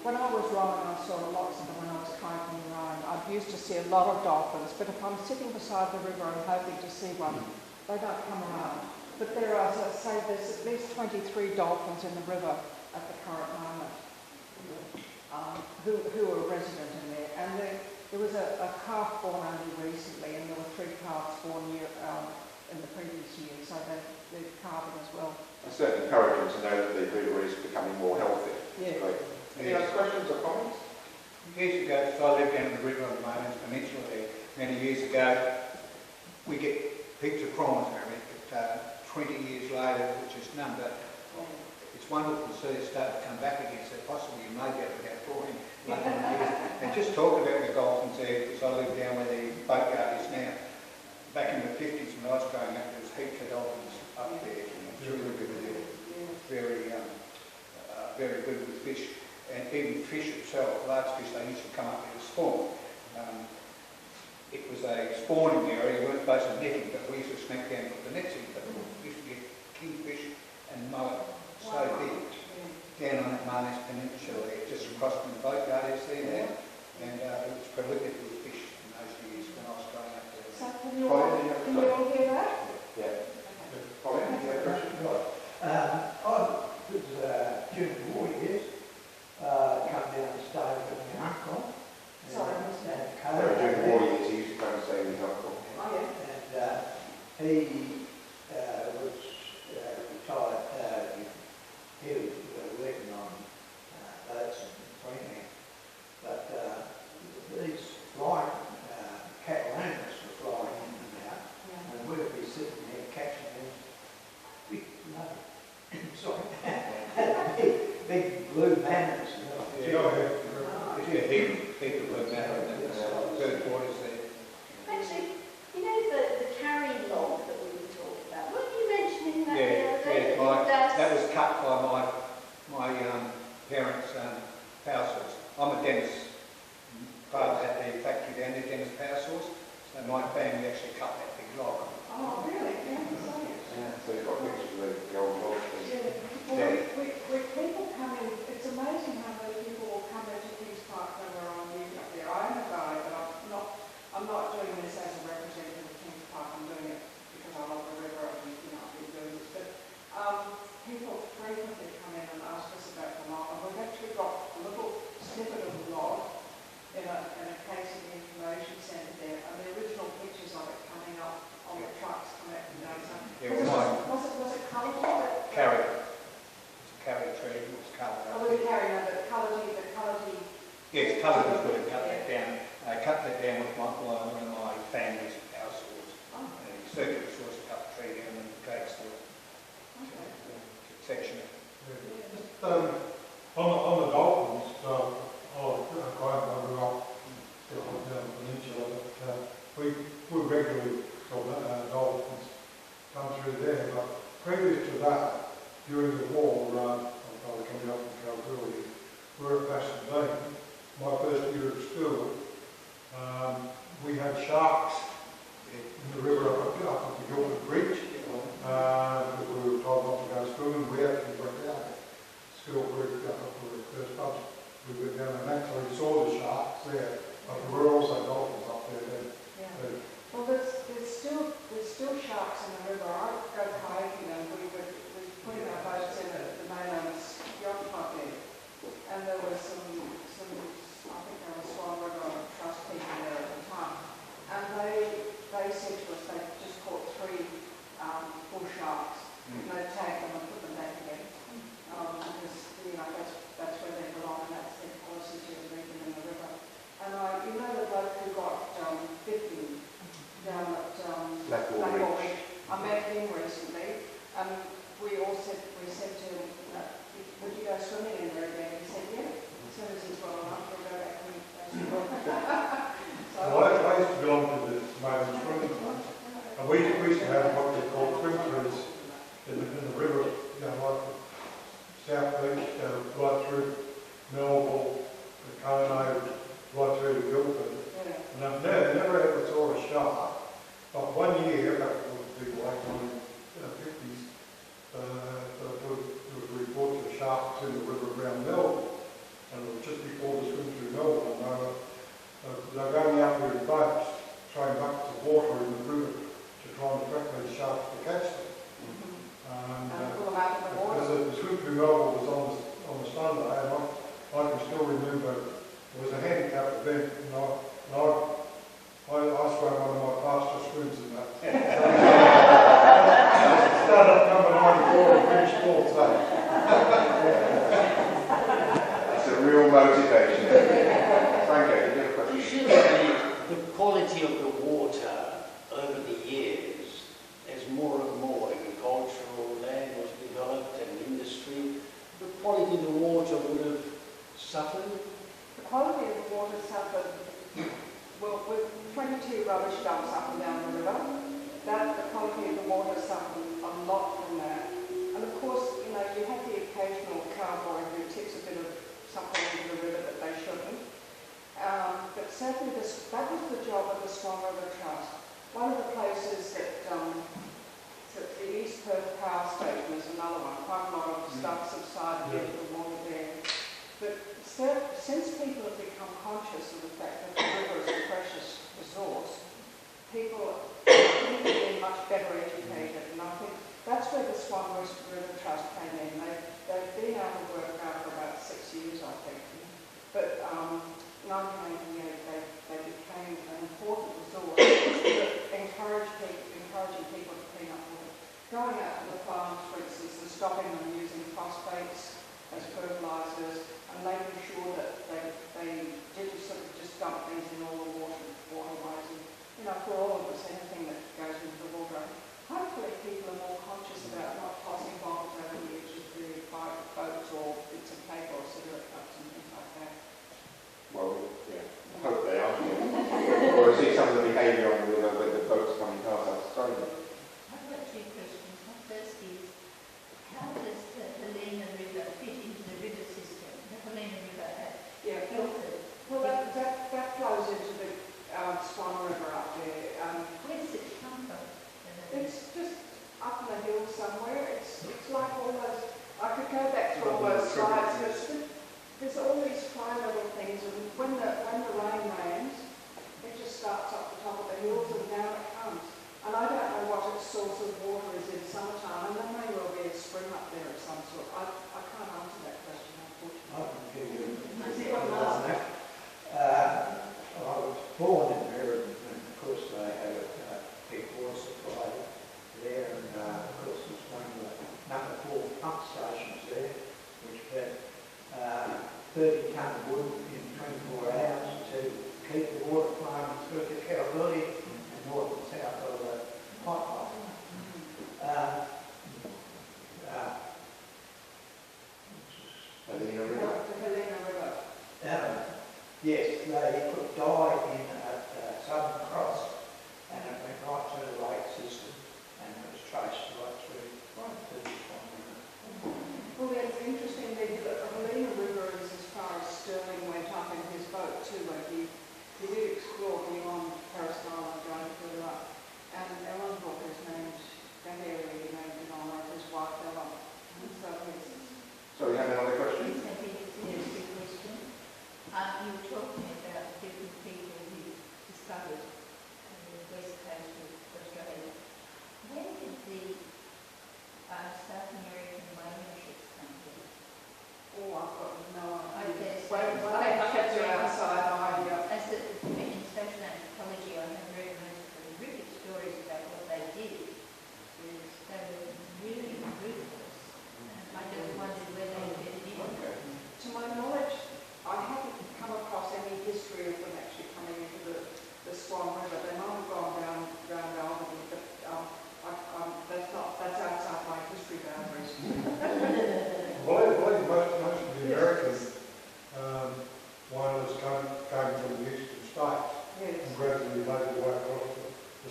when I was rowing, I saw lots of them when I was kayaking and rowing. I used to see a lot of dolphins, but if I'm sitting beside the river and hoping to see one, they don't come around. But there are, as I say, there's at least 23 dolphins in the river at the current moment who are resident in there. And there was a calf born only recently, and there were 3 calves born in the previous year, so they're calving as well. It's certainly encouraging to know that the river is becoming more healthy. Yeah. Great. Any other questions or comments? Years ago, so I lived down the river on the Maylands Peninsula there. Many years ago, we get heaps of prawns out of it, but 20 years later, which is number, it's wonderful to see it start to come back again, so possibly you may be able to get a prawn in later in the years. And just talk about the dolphins there, because I live down where the boatyard is now. Back in the 50s when I was growing up, there was heaps of dolphins up there. Through the river there. Very good with fish. And even fish itself, large fish, they used to come up there to spawn. It was a spawning area, you weren't supposed to net it, but we used to smack down and put the nets in. But we used to get kingfish and mullet, so big, down on that Maylands Peninsula there, just across from the boatyard you see there. And it was prolific with fish in those years when I was growing up there. So can you all hear that? Yeah. Colin, any other questions? I was during the war years, come down and stay with my uncle. Sorry, During the war years, he used to come and stay with his uncle. Oh, yeah. And he was retired. He was working on boats in Queensland. But these flying cattle owners were flying in and out, and we would be sitting there catching them. Big blue manners. Heap of blue manners and bird waters there. Actually, you know the carry log that we were talking about? Weren't you mentioning that the other day? That was cut by my parents' power source. I'm a dentist. Father had the factory down there, dentist power source. So my family actually cut that big log. Oh, really? Yeah, so you've got pictures of the old logs. Well, when people come in, it's amazing how many people will come into Kings Park when we're on leave up there. I am a guide, but I'm not doing this as a representative of Kings Park. I'm doing it because I love the river and I've been doing this. But people frequently come in and ask us about the log. And we've actually got a little snippet of the log in a case of the information centre there, and the original pictures of it coming up on the trucks come out today. So was it colourful? Carry. It's a carry tree. It was coloured. Oh, the carry, no, the colour. Yes, coloured was good. Cut that down. I cut that down with one of my family's power saws. Oh. Circular saws to cut the tree down and the cakes to it. Oh, we regularly saw dolphins come through there. But previous to that, during the war, I was coming up from Kalgoorlie, we were at Pasadena. My first year at school, we had sharks in the river up at the Gilbert Bridge. We were told not to go swimming. We actually went down school bridge up for the first pub. We went down and actually saw the sharks there, but there were also dolphins up there then. Yeah. Well, there's still sharks in the river. I go kayaking and we were putting our boats in at the mainland's yacht club there, and there was some I think there was Swan River Trust people there at the time, and they said to us they just caught 3 bull sharks, and they tagged them and put them back again, because that's where they belong and that's their policy to leave them in the river. And the bloke who got bitten down at Blackwall Ridge, I met him recently, and we said to him, would you go swimming in there again? He said, yeah. As soon as he's well enough, we'll go back and so, I used to belong to the main swimming club, and we used to have what they call swim-throughs in the river, like the South Beach, right through Melville, the Kono, right through to Guildford. yeah. And I've never ever saw a shark, but one year, back in the late 1950s, there was reports of sharks in the river around Melville, and it was just before the swim through Melville, and they were going out there in boats, throwing buckets of water in the river to try and attract those sharks to catch them. And pull them out of the water. Because the swim through Melville was on the Sunday, and I can still remember it was a handicap event, and I swam one of my fastest swims in that. Started up number 94 and finished 4th. That's a real motivation. Franco, did you have a question? Presumably, the quality of the water over the years, as more and more agricultural land was developed and industry, the quality of the water would have suffered. The quality of the water suffered, well, with 22 rubbish dumps up and down the river, the quality of the water suffered a lot from that. And of course, you have the occasional cowboy who tips a bit of something into the river that they shouldn't. But certainly that was the job of the Swan River Trust. One of the places that the East Perth Power Station is another one. Quite a lot of stuff subsided into the water there. But since people have become conscious of the fact that the river is a precious resource, people have been much better educated, and I think that's where the Swan River Trust came in. They've been out of work now for about 6 years, I think. But 1988, they became an important resource that encouraging people to clean up water. Going out to the farms, for instance, and stopping them using phosphates as fertilisers, and making sure that they didn't sort of just dump things in all the waterways. And, for all of us, anything that goes into the water, hopefully people are more conscious about not tossing bottles over the edges of the boats or bits of paper or cigarette butts and things like that. Well, yeah, I hope they are. Or I see some of the behaviour on the river when the boats coming past us. Sorry. I've got 2 questions. My first is, how does the Helena River fit into the river system? The Helena River at Guildford. Well, that flows into the Swan River up there. Where does it come from? It's just up in the hills somewhere. It's like all those. I could go back through all those slides. There's all these fine little things, and when the rain rains, it just starts up the top of the hills and down it comes. And I don't know what its source of water is in summertime, and there may well be a spring up there of some sort. I can't answer that question, unfortunately. I can give you on that. I was born in there, and of course they had a big water supply there, and of course there's one of the number 4 pump stations there, which had 30 tonne of wood in 24 hours to keep the water flowing through the Kalgoorlie and north and south of the pipeline. Helena River. The Helena River. Yes, they put dye in at Southern Cross, and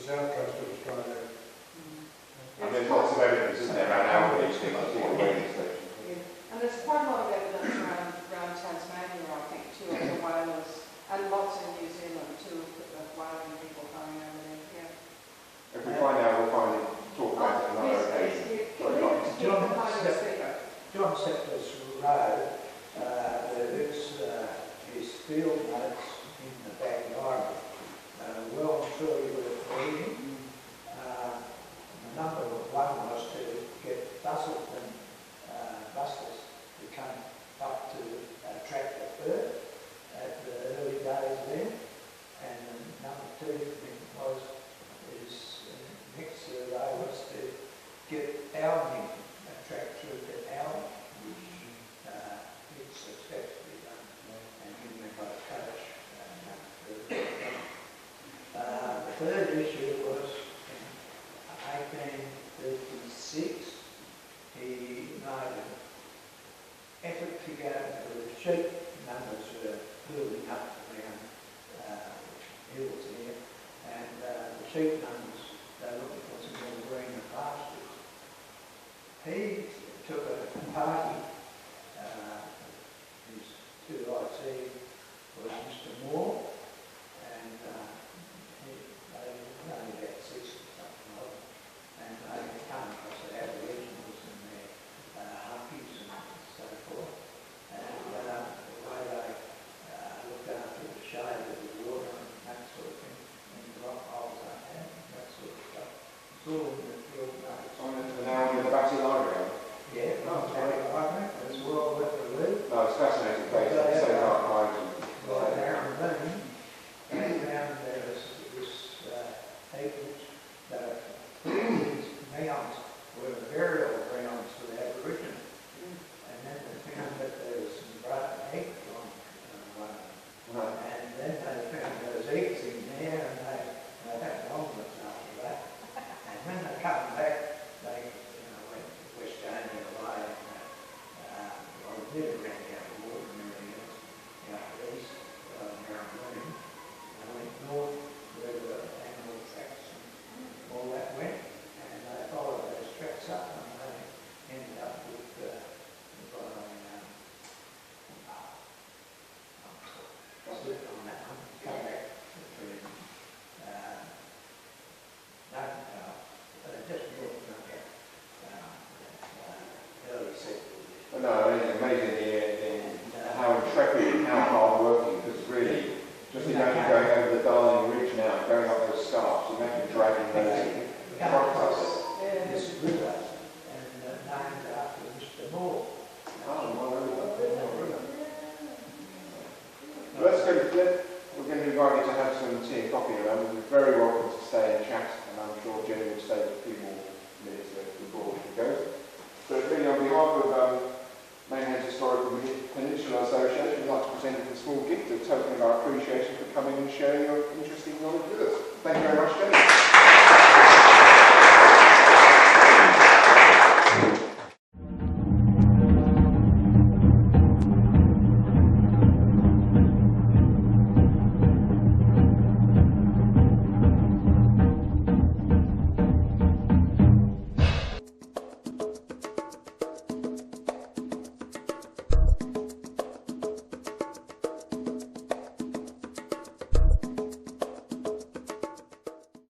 south coast of Australia. And there's lots of evidence, isn't there, around our these things, I think, radio station. And there's quite a lot of evidence around Tasmania, I think, too, of the whalers, and lots in New Zealand too, of the whaling people going over there. Yeah. If we find out, we'll find it, talk about it another occasion. Sorry, Mike. John Settler's Road, there is his field notes in the backyard, well and truly worth reading. Number one was to get Busselton busters to come up to track the bird at the early days then. And number two thing was, next survey was to get Alvin track through to Alvin, which is successfully done, and him and my coach. The third issue was in 1836, he made an effort to go to the sheep numbers were building up around hills here, and the sheep numbers, they were looking for some more greener pastures. He took a party, his two IC was Mr. Moore, and they were only about 60 something of them, and they come across the Aboriginals and their humpies and so forth, and the way they looked after the shade of the water and that sort of thing, and the rock holes they had, and that sort of stuff. It's all in the field notes. Now in the Batty Library. Yeah, not very likely. It's well worth a read. No, it's fascinating place. It's so archived. By Aaron Moon, and down there is this acreage that these mounds were burial grounds for the Aborigines. And then they found that there was some broken eggs on one of them. And then they found those eggs in there, and they had omelets after that. And when they come back, they went to West Australia away, and well, they ran down the water and everything else, out east, Narrabeen, and went north where the animal tracks and all that went, and they followed those tracks up, and they ended up with slip on that one, come back between just north of that early settlers. But no, it's amazing how intrepid and how hard working, because really, just imagine going over the Darling Ridge now, going up those scarps, imagine dragging those trucks. This river, and named after Mr. Moore. Let's go to Flip. We're going to invite you to have some tea and coffee around. You're very welcome to stay and chat, and I'm sure Jenny will stay a few more minutes before we go. But really, on behalf of Mainland's Historical Peninsula Association, we'd like to present a small gift, a token of our appreciation for coming and sharing your interesting knowledge with us. Thank you very much,